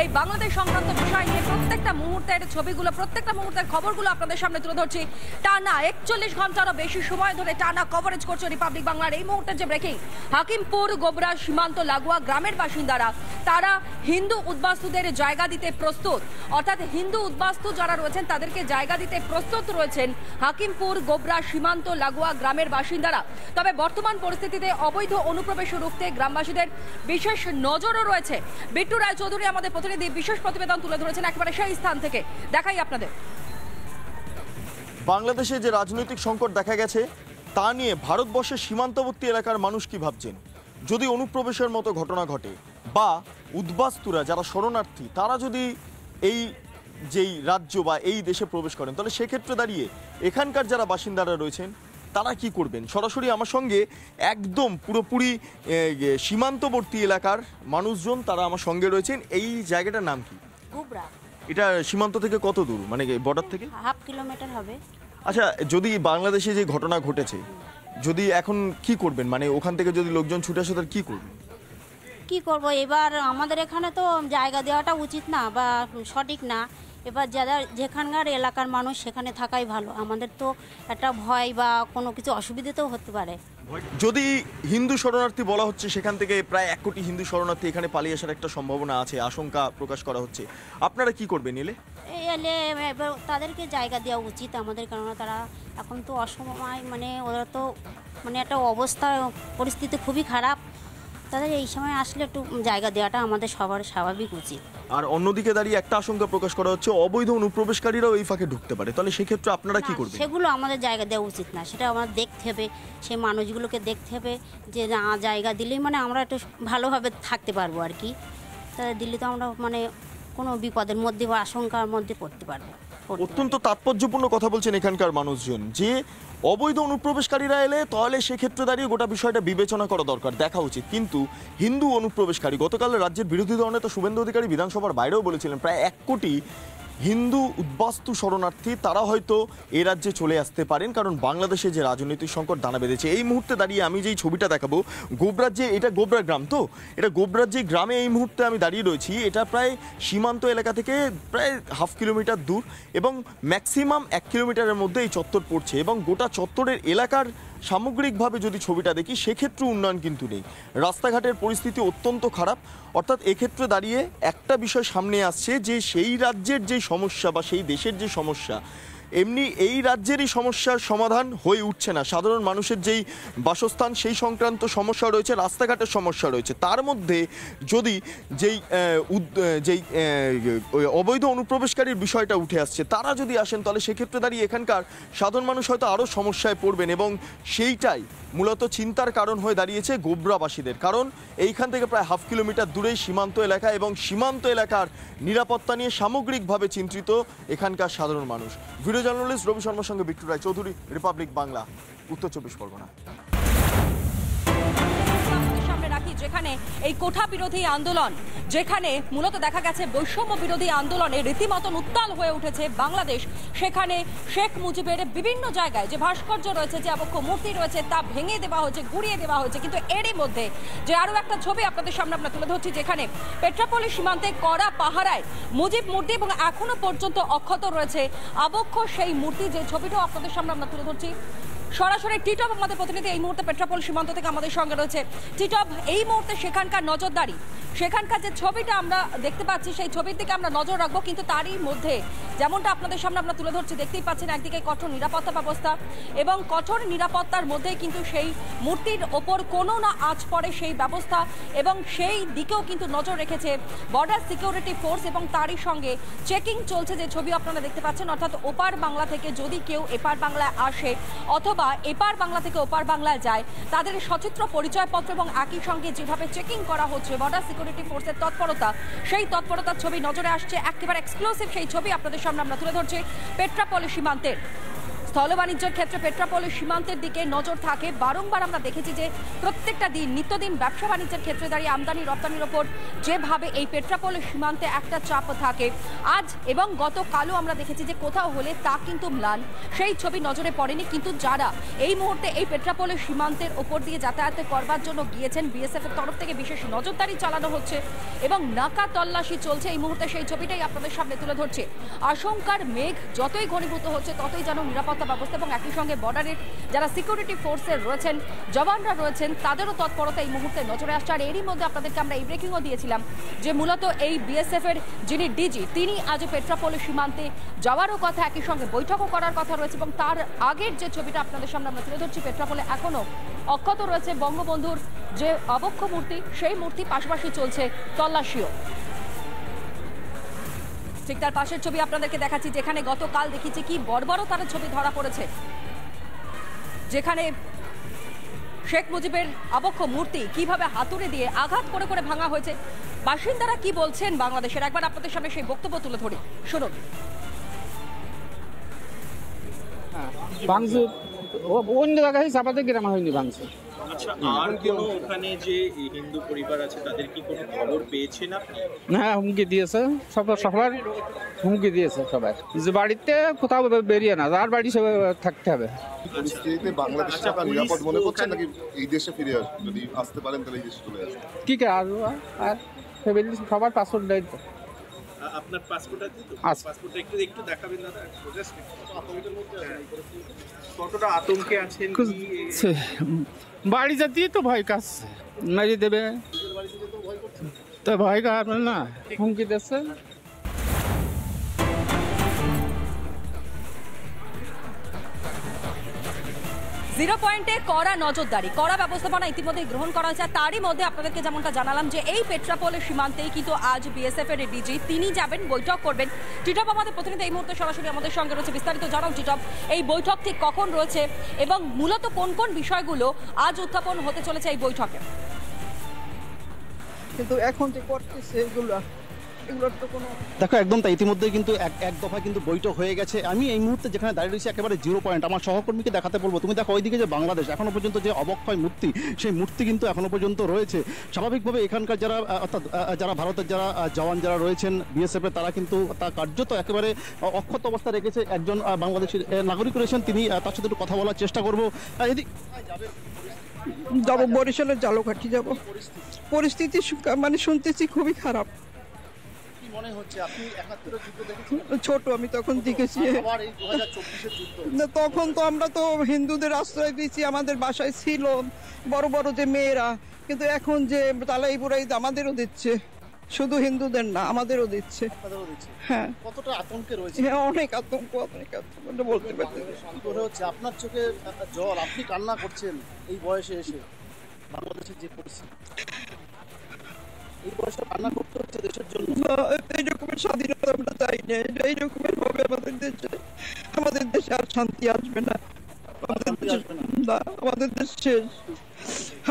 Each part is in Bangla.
এই বাংলাদেশ সংক্রান্ত বিষয় নিয়ে প্রত্যেকটা মুহূর্তের ছবিগুলো, প্রত্যেকটা মুহূর্তের খবরগুলো আপনাদের সামনে তুলে ধরছি। টানা 41 ঘন্টারও বেশি সময় ধরে টানা কভারেজ করছে রিপাবলিক বাংলার। এই মুহূর্তে যে ব্রেকিং, হাকিমপুর গোবরা সীমান্ত লাগোয়া গ্রামের বাসিন্দারা তারা হিন্দু উদ্বাস্তুদের জায়গা দিতে প্রস্তুত, অর্থাৎ হিন্দু উদ্বাস্তু যারা রয়েছেন তাদেরকে জায়গা দিতে প্রস্তুত রয়েছেন হাকিমপুর গোবরা সীমান্ত লাগোয়া গ্রামের বাসিন্দারা। তবে বর্তমান পরিস্থিতিতে অবৈধ অনুপ্রবেশ রুখতে গ্রামবাসীদের বিশেষ নজরও রয়েছে। বিট্টু রায়চৌধুরী আমাদের প্রতিনিধি বিশেষ প্রতিবেদন তুলে ধরেছেন একেবারে সেই স্থান থেকে, দেখাই আপনাদের। বাংলাদেশে যে রাজনৈতিক সংকট দেখা গেছে তা নিয়ে ভারতবর্ষের সীমান্তবর্তী এলাকার মানুষ কি ভাবছেন? যদি অনুপ্রবেশের মতো ঘটনা ঘটে বা উদ্বাস্তুরা যারা শরণার্থী তারা যদি এই যেই রাজ্য বা এই দেশে প্রবেশ করেন, তাহলে সেক্ষেত্রে দাঁড়িয়ে এখানকার যারা বাসিন্দারা রয়েছেন তারা কি করবেন? সরাসরি আমার সঙ্গে একদম পুরোপুরি সীমান্তবর্তী এলাকার মানুষজন তারা আমার সঙ্গে রয়েছেন। এই জায়গাটার নাম কি? গোবরা। এটা সীমান্ত থেকে কত দূর, মানে বর্ডার থেকে? হাফ কিলোমিটার হবে। আচ্ছা, যদি বাংলাদেশে যে ঘটনা ঘটেছে, যদি এখন কি করবেন, মানে ওখান থেকে যদি লোকজন ছুটে আসে তাহলে কি করবেন? কি করব, এবার আমাদের এখানে তো জায়গা দেওয়াটা উচিত না বা সঠিক না। এবার যারা যেখানকার এলাকার মানুষ সেখানে থাকাই ভালো। আমাদের তো একটা ভয় বা কোনো কিছু অসুবিধাতেও হতে পারে। যদি হিন্দু শরণার্থী বলা হচ্ছে, সেখান থেকে প্রায় 1 কোটি হিন্দু শরণার্থী এখানে পালিয়ে আসার একটা সম্ভাবনা আছে, আশঙ্কা প্রকাশ করা হচ্ছে, আপনারা কি করবেন এলে? এলে এবার তাদেরকে জায়গা দেওয়া উচিত আমাদের, কেননা তারা এখন তো অসময়, মানে ওরা তো মানে একটা অবস্থা পরিস্থিতি খুবই খারাপ। তাদের এই সময় আসলে একটু জায়গা দেওয়াটা আমাদের সবার স্বাভাবিক উচিত। আর অন্যদিকে দাঁড়িয়ে একটা আশঙ্কা প্রকাশ করা হচ্ছে অবৈধ অনুপ্রবেশকারীরাও এই ফাঁকে ঢুকতে পারে, তাহলে সেক্ষেত্রে আপনারা কি করবেন? সেগুলো আমাদের জায়গা দেওয়া উচিত না, সেটা আমাদের দেখতে হবে, সেই মানুষগুলোকে দেখতে হবে যে না, জায়গা দিলেই মানে আমরা একটু ভালোভাবে থাকতে পারবো আর কি। তাদের দিল্লি তো আমরা মানে কোনো বিপদের মধ্যে বা আশঙ্কার মধ্যে পড়তে পারবো। অত্যন্ত তাৎপর্যপূর্ণ কথা বলছেন এখানকার মানুষজন, যে অবৈধ অনুপ্রবেশকারীরা এলে তাহলে সেক্ষেত্রে দাঁড়িয়ে গোটা বিষয়টা বিবেচনা করা দরকার, দেখা উচিত। কিন্তু হিন্দু অনুপ্রবেশকারী, গতকাল রাজ্যের বিরোধী দলনেতা শুভেন্দু অধিকারী বিধানসভার বাইরেও বলেছিলেন প্রায় 1 কোটি হিন্দু উদ্বাস্তু শরণার্থী তারা হয়তো এ রাজ্যে চলে আসতে পারেন, কারণ বাংলাদেশে যে রাজনৈতিক সংকট দানা বেঁধেছে। এই মুহূর্তে দাঁড়িয়ে আমি যেই ছবিটা দেখাবো, গোবরার যে, এটা গোবরা গ্রাম, তো এটা গোবরার যে গ্রামে এই মুহূর্তে আমি দাঁড়িয়ে রয়েছি, এটা প্রায় সীমান্ত এলাকা থেকে প্রায় হাফ কিলোমিটার দূর এবং ম্যাক্সিমাম 1 কিলোমিটারের মধ্যে এই চত্বর পড়ছে। এবং গোটা চত্বরের এলাকার সামগ্রিকভাবে যদি ছবিটা দেখি, সেক্ষেত্রে উন্নয়ন কিন্তু নেই, রাস্তাঘাটের পরিস্থিতি অত্যন্ত খারাপ। অর্থাৎ এক্ষেত্রে দাঁড়িয়ে একটা বিষয় সামনে আসছে যে সেই রাজ্যের যে সমস্যা বা সেই দেশের যে সমস্যা, এমনি এই রাজ্যেরই সমস্যার সমাধান হয়ে উঠছে না। সাধারণ মানুষের যেই বাসস্থান সেই সংক্রান্ত সমস্যা রয়েছে, রাস্তাঘাটের সমস্যা রয়েছে, তার মধ্যে যদি যেই অবৈধ অনুপ্রবেশকারীর বিষয়টা উঠে আসছে, তারা যদি আসেন তাহলে সেক্ষেত্রে দাঁড়িয়ে এখানকার সাধারণ মানুষ হয়তো আরও সমস্যায় পড়বেন। এবং সেইটাই মূলত চিন্তার কারণ হয়ে দাঁড়িয়েছে গোবরাবাসীদের, কারণ এইখান থেকে প্রায় হাফ কিলোমিটার দূরেই সীমান্ত এলাকা এবং সীমান্ত এলাকার নিরাপত্তা নিয়ে সামগ্রিকভাবে চিন্তিত এখানকার সাধারণ মানুষ। ভিডিও জার্নালিস্ট রবি শর্মার সঙ্গে বিট্টু রায়চৌধুরী, রিপাবলিক বাংলা, উত্তর 24 পরগনা। যেখানে এই কোঠা বিরোধী আন্দোলন, যেখানে মূলত দেখা গেছে বৈষম্য বিরোধী আন্দোলনে রীতিমতন উত্তাল হয়ে উঠেছে বাংলাদেশ, সেখানে শেখ মুজিবের বিভিন্ন জায়গায় যে ভাস্কর্য রয়েছে, যে আবক্ষ মূর্তি রয়েছে, তা ভেঙে দেওয়া হয়েছে, গুড়িয়ে দেওয়া হয়েছে। কিন্তু এরই মধ্যে যে আরও একটা ছবি আপনাদের সামনে আমরা তুলে ধরছি, যেখানে পেট্রাপোলি সীমান্তে কড়া পাহারায় মুজিব মূর্তি এবং এখনো পর্যন্ত অক্ষত রয়েছে আবক্ষ সেই মূর্তি, যে ছবিটাও আপনাদের সামনে আমরা তুলে ধরছি। সরাসরি টিটপ আমাদের প্রতিনিধি এই মুহূর্তে পেট্রাপোল সীমান্ত থেকে আমাদের সঙ্গে রয়েছে। টিটপ, এই মুহূর্তে সেখানকার নজরদারি, সেখানকার যে ছবিটা আমরা দেখতে পাচ্ছি, সেই ছবির দিকে আমরা নজর রাখবো। কিন্তু তারই মধ্যে যেমনটা আপনাদের সামনে আমরা তুলে ধরছি, দেখতেই পাচ্ছেন একদিকে কঠোর নিরাপত্তা ব্যবস্থা এবং কঠোর নিরাপত্তার মধ্যেই কিন্তু সেই মূর্তির ওপর কোনো না আঁচ পড়ে সেই ব্যবস্থা, এবং সেই দিকেও কিন্তু নজর রেখেছে বর্ডার সিকিউরিটি ফোর্স। এবং তারই সঙ্গে চেকিং চলছে, যে ছবি আপনারা দেখতে পাচ্ছেন, অর্থাৎ ওপার বাংলা থেকে যদি কেউ এপার বাংলায় আসে অথবা এপার বাংলা থেকে ওপার বাংলায় যায়, তাদের সচিত্র পরিচয়পত্র এবং একই সঙ্গে যেভাবে চেকিং করা হচ্ছে বর্ডার সিকিউরিটি ফোর্সের তৎপরতা, সেই তৎপরতার ছবি নজরে আসছে। একেবারে এক্সক্লুসিভ সেই ছবি আপনাদের সামনে আমরা তুলে ধরছি পেট্রাপোলি সীমান্তের। স্থল বাণিজ্যের ক্ষেত্রে পেট্রাপোলের সীমান্তের দিকে নজর থাকে। বারংবার আমরা দেখেছি যে প্রত্যেকটা দিন নিত্যদিন ব্যবসা বাণিজ্যের ক্ষেত্রে দাঁড়িয়ে আমদানি রপ্তানির ওপর যেভাবে এই পেট্রাপোলের সীমান্তে একটা চাপ থাকে, আজ এবং গতকালও আমরা দেখেছি যে কোথাও হলে তা কিন্তু ম্লান, সেই ছবি নজরে পড়েনি। কিন্তু যারা এই মুহূর্তে এই পেট্রাপোলের সীমান্তের ওপর দিয়ে যাতায়াত করবার জন্য গিয়েছেন, বিএসএফ এর তরফ থেকে বিশেষ নজরদারি চালানো হচ্ছে এবং নাকা তল্লাশি চলছে। এই মুহূর্তে সেই ছবিটাই আপনাদের সামনে তুলে ধরছে। আশঙ্কার মেঘ যতই ঘনীভূত হচ্ছে ততই যেন নিরাপত্তা ব্যবস্থা এবং একই সঙ্গে বর্ডারের যারা সিকিউরিটি ফোর্সের রয়েছেন, জওয়ানরা রয়েছেন, তাদেরও তৎপরতা এই মুহূর্তে নজরে আসছে। আর এরই মধ্যে আপনাদেরকে আমরা এই ব্রেকিংও দিয়েছিলাম যে মূলত এই বিএসএফ এর যিনি ডিজি, তিনি আজ পেট্রাপোলের সীমান্তে যাওয়ারও কথা, একই সঙ্গে বৈঠকও করার কথা রয়েছে। এবং তার আগের যে ছবিটা আপনাদের সামনে আমরা তুলে ধরছি, পেট্রাপোলে এখনো অক্ষত রয়েছে বঙ্গবন্ধুর যে আবক্ষ মূর্তি, সেই মূর্তি, পাশাপাশি চলছে তল্লাশিও। ঠিক তার পাশের ছবি আপনাদেরকে দেখাচ্ছি, যেখানে গতকাল দেখেছি কি বর্বরতার ছবি ধরা পড়েছে, যেখানে শেখ মুজিবের আবক্ষ মূর্তি কিভাবে হাতুড়ে দিয়ে আঘাত করে করে ভাঙা হয়েছে। বাসিন্দারা কি বলছেন বাংলাদেশের, একবার আপনাদের সামনে সেই বক্তব্য তুলে ধরি, শুনুন। ভাঙচুর অন্য জায়গায় আমাদের গ্রামে হয়নি ভাঙচুর। আচ্ছা, আর কোনো ওখানে যে হিন্দু পরিবার আছে তাদের কি কোনো খবর পেয়েছেন আপনি? হ্যাঁ, হুমকি দিয়েছে, সবার হুমকি দিয়েছে সবাই, যে বাড়িতে কোথাও বেরিয়ে না, যার বাড়ি সবাই থাকতে হবে। পরিস্থিতিতে বাংলাদেশ থাকা নিরাপদ মনে করছেন নাকি এই দেশে ফিরে আসবেন? যদি আসতে পারেন তাহলে এই দেশে চলে আসবেন। কি আর ফ্যামিলি সবার পাসপোর্ট দেয় তো। আপনার পাসপোর্ট আছে তো? আছে। পাসপোর্টটা একটু দেখাবেন দাদা। কতটা আতঙ্কে আছেন? বাড়ি যেতেই তো ভয় কাজ মেরে দেবে, তো ভয় কার না, হুমকি দিচ্ছে। জিরো পয়েন্টে কড়া নজরদারি, কড়া ব্যবস্থাপনা ইতিমধ্যে গ্রহণ করা হয়েছে। তারই মধ্যে আপনাদেরকে যেমনটা জানালাম যে এই পেট্রাপোলের সীমান্তেই কিন্তু আজ বিএসএফ এর ডিজি তিনি যাবেন, বৈঠক করবেন। টিটপ আমাদের প্রতিনিধি এই মুহূর্তে সরাসরি আমাদের সঙ্গে রয়েছে, বিস্তারিত জানাও টিটপ, এই বৈঠক ঠিক কখন রয়েছে এবং মূলত কোন কোন বিষয়গুলো আজ উত্থাপন হতে চলেছে এই বৈঠকে? কিন্তু এখন যে করতেছে এগুলোর তো কোনো দেখো, একদম তাই। ইতিমধ্যে কিন্তু এক দফা কিন্তু বৈঠক হয়ে গেছে। আমি এই মুহূর্তে যেখানে দাঁড়িয়ে রয়েছি একেবারে জিরো পয়েন্ট, আমার সহকর্মীকে দেখাতে বলবো, তুমি দেখো ওইদিকে যে বাংলাদেশ এখনো পর্যন্ত যে অবক্ষয় মূর্তি, সেই মূর্তি কিন্তু এখনো পর্যন্ত রয়েছে। স্বাভাবিকভাবে এখানকার যারা অর্থাৎ যারা ভারতের যারা জওয়ান যারা রয়েছেন বিএসএফ এর, তারা কিন্তু তা কার্যত একেবারে অক্ষত অবস্থা রেখেছে। একজন বাংলাদেশের নাগরিক রয়েছেন, তিনি তার সাথে একটু কথা বলার চেষ্টা করবো। যাবো বরিশালের জালকাঠি যাব। পরিস্থিতি মানে শুনতেছি খুবই খারাপ। মনে হচ্ছে আপনি ৭১-এর যুদ্ধ দেখেছেন? ছোট আমি তখন দেখেছি, আবার এই ২০২৪-এর যুদ্ধ। তখন তো আমরা তো হিন্দুদের আশ্রয় দিয়েছি, আমাদের বাসায় ছিল বড় বড় যে মেয়েরা, কিন্তু এখন যে তালাই বুড়াই আমাদেরও দিচ্ছে, শুধু হিন্দুদের না আমাদেরও দিচ্ছে। হ্যাঁ, কতটা আতঙ্কে রয়েছে? হ্যাঁ, অনেক আতঙ্ক বলতে পারতে। মনে হচ্ছে আপনার চোখে জল, আপনি কান্না করছেন এই বয়সে এসে। বাংলাদেশের যে পরিস্থিতি, এই বয়সে কান্না করতে হচ্ছে দেশের জন্য। এই রকমের স্বাধীনতা আমরা চাই না, এই রকমের হবে আমাদের দেশে আর শান্তি আসবে না। আমাদের দেশ শেষ।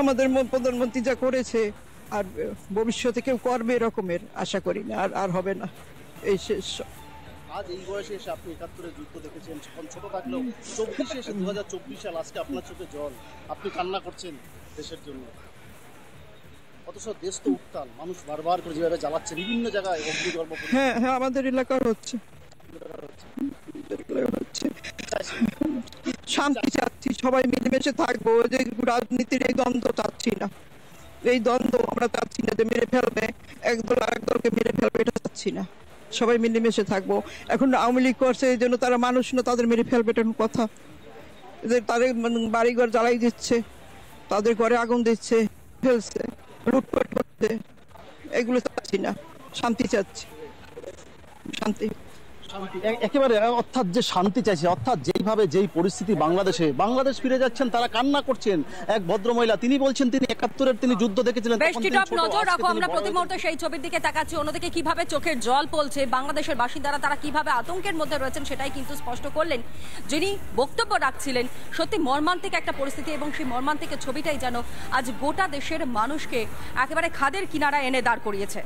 আমাদের প্রধানমন্ত্রী যা করেছে আর ভবিষ্যতে কেউ করবে এরকমের আশা করি না, আর হবে না, এই শেষ। আজ এই বয়সে এসে আপনি ৭১-এর যুদ্ধ দেখেছেন, ছোট থাকলেও ২৪-এ এসে ২০২৪ সাল, আজকে আপনার চোখে জল, আপনি কান্না করছেন দেশের জন্য। অথচ দেশ তো উত্তাল, মানুষ বারবার করে যেভাবে জ্বালাচ্ছে বিভিন্ন জায়গায় অগ্নিকর্ম। হ্যাঁ হ্যাঁ, আমাদের এলাকার হচ্ছে। শান্তি চাচ্ছি, সবাই মিলেমিশে থাকবো, যে রাজনীতির এই দ্বন্দ্ব চাচ্ছি না। এই দ্বন্দ্ব আমরা চাচ্ছি না, যে মেরে ফেলবে একদল আরেক দলকে মেরে ফেলবে, এটা চাচ্ছি না। সবাই মিলেমিশে থাকবো। এখন আওয়ামী লীগ করছে এই জন্য তারা মানুষ না, তাদের মেরে ফেলবে, এটা কথা। তাদের বাড়িঘর জ্বালাই দিচ্ছে, তাদের ঘরে আগুন দিচ্ছে, ফেলছে, লুটপাট করছে, এগুলো চাচ্ছি না। শান্তি চাচ্ছি, শান্তি। একেবারে অর্থাৎ যে শান্তি চাইছে, অর্থাৎ যেইভাবে যেই পরিস্থিতি বাংলাদেশ ফিরে যাচ্ছেন, তারা কান্না করছেন। এক ভদ্রমহিলা তিনি বলছেন তিনি ৭১-এর তিনি যুদ্ধ দেখেছিলেন। নজর রাখো, আমরা প্রতি মুহূর্তে সেই ছবির দিকে তাকাচ্ছি। অন্যদিকে কিভাবে চোখের জল পড়ছে বাংলাদেশের বাসিন্দারা, তারা কিভাবে আতঙ্কের মধ্যে রয়েছেন সেটাই কিন্তু স্পষ্ট করলেন যিনি বক্তব্য রাখছিলেন। সত্যি মর্মান্তিক একটা পরিস্থিতি এবং সেই মর্মান্তিক ছবিটাই যেন আজ গোটা দেশের মানুষকে একেবারে খাদের কিনারা এনে দাঁড় করিয়েছে।